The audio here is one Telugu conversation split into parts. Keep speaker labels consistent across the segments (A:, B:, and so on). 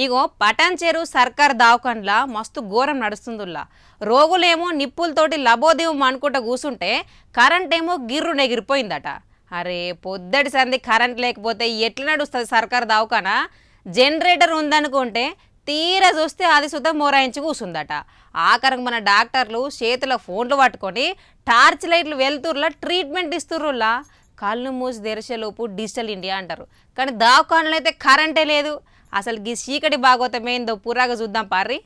A: ఇగో పటాన్చేరు సర్కార్ దవాఖానలా మస్తు ఘోరం నడుస్తుందిలా. రోగులేమో నిప్పులతోటి లబోదేవం అనుకుంటా కూసుంటే కరెంట్ ఏమో గిర్రు నెగిరిపోయిందట. అరే పొద్దటి సంది కరెంట్ లేకపోతే ఎట్లా నడుస్తుంది సర్కార్ దవాఖానా? జనరేటర్ ఉందనుకుంటే తీరా చూస్తే అది సుద్ధా మొరాయించి కూసుందట. ఆఖరికి మన డాక్టర్లు చేతిలో ఫోన్లు పట్టుకొని టార్చ్ లైట్లు వెళ్తుర్లా ట్రీట్మెంట్ ఇస్తుర్రులా. కళ్ళు మూసి తెరిచేలోపు డిజిటల్ ఇండియా అంటారు, కానీ దవాఖానలో అయితే కరెంటే లేదు. అసలు గీ చీకటి భాగవతమేందో పురాగా చూద్దాం పార్రి.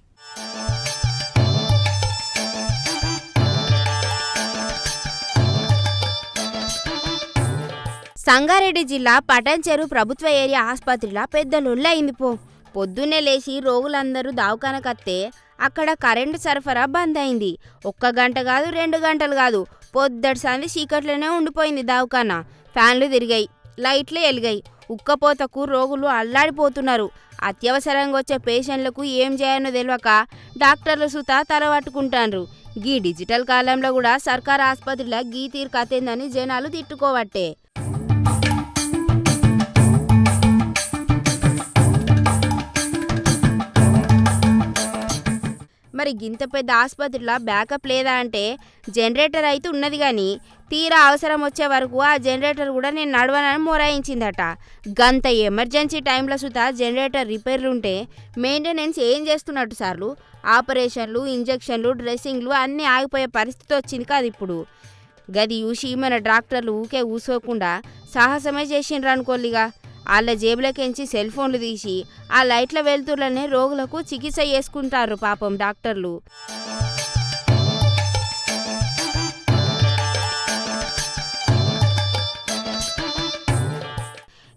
B: సంగారెడ్డి జిల్లా పటాన్చెరు ప్రభుత్వ ఏరియా ఆసుపత్రిలో పెద్ద లొల్లయింది పొద్దున్నే లేచి రోగులందరూ దవాఖానకత్తే అక్కడ కరెంటు సరఫరా బంద్ అయింది. 1 గంట కాదు 2 గంటలు కాదు, పొద్దటి సంది చీకట్లోనే ఉండిపోయింది దవాఖానా. ఫ్యాన్లు తిరిగాయి, లైట్లు ఎలిగాయి. ఉక్కపోతకు రోగులు అల్లాడిపోతున్నారు. అత్యవసరంగా వచ్చే పేషెంట్లకు ఏం చేయాలో తెలియక డాక్టర్లు సుతా తల పట్టుకుంటారు. గీ డిజిటల్ కాలంలో కూడా సర్కారు ఆసుపత్రిలో గీ తీరు కథేందని జనాలు తిట్టుకోవట్టే. మరి గింత పెద్ద ఆసుపత్రిలో బ్యాకప్ లేదా అంటే జనరేటర్ అయితే ఉన్నది, కానీ తీరా అవసరం వచ్చే వరకు ఆ జనరేటర్ కూడా నేను నడవనని మొరాయించిందట. గంత ఎమర్జెన్సీ టైంలో సుతా జనరేటర్ రిపేర్లు ఉంటే మెయింటెనెన్స్ ఏం చేస్తున్నట్టు సార్లు? ఆపరేషన్లు, ఇంజక్షన్లు, డ్రెస్సింగ్లు అన్నీ ఆగిపోయే పరిస్థితి వచ్చింది కాదు ఇప్పుడు. గది చూసి మన డాక్టర్లు ఊకే ఊసుకోకుండా సాహసమే చేసిండ్రు అనుకోలిగా. వాళ్ళ జేబులకెంచి సెల్ ఫోన్లు తీసి ఆ లైట్ల వెలుతురులనే రోగులకు చికిత్స చేసుకుంటారు పాపం డాక్టర్లు.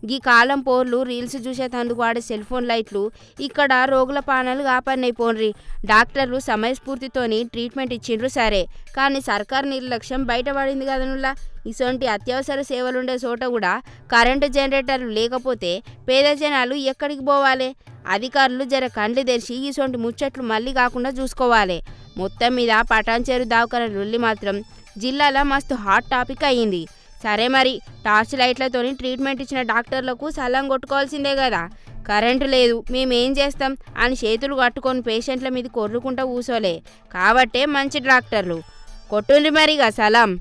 B: ఈ కాలం పోర్లు రీల్స్ చూసేటందుకు వాడే సెల్ ఫోన్ లైట్లు ఇక్కడ రోగుల పానాలు కాపాడినాయి పోన్రి. డాక్టర్లు సమయస్ఫూర్తితోని ట్రీట్మెంట్ ఇచ్చిండ్రు సరే, కానీ సర్కారు నిర్లక్ష్యం బయటపడింది కదనుల్లా. ఇసొంటి అత్యవసర సేవలుండే చోట కూడా కరెంటు జనరేటర్లు లేకపోతే పేద జనాలు ఎక్కడికి పోవాలి? అధికారులు జర కండ్లు తెరిచి ఇసొంటి ముచ్చట్లు మళ్ళీ కాకుండా చూసుకోవాలి. మొత్తం మీద పటాన్చెరు దవాఖాన లొల్లి మాత్రం జిల్లాలో మస్తు హాట్ టాపిక్ అయ్యింది. సరే మరి టార్చ్ లైట్లతోని ట్రీట్మెంట్ ఇచ్చిన డాక్టర్లకు సల్లం కొట్టుకోవాల్సిందే కదా. కరెంటు లేదు మేమేం చేస్తాం అని చేతులు కట్టుకొని పేషెంట్ల మీద కొర్రుకుంటూ కూసోలే కాబట్టే మంచి డాక్టర్లు. కొట్టుండ్రి మరిగా సలాం.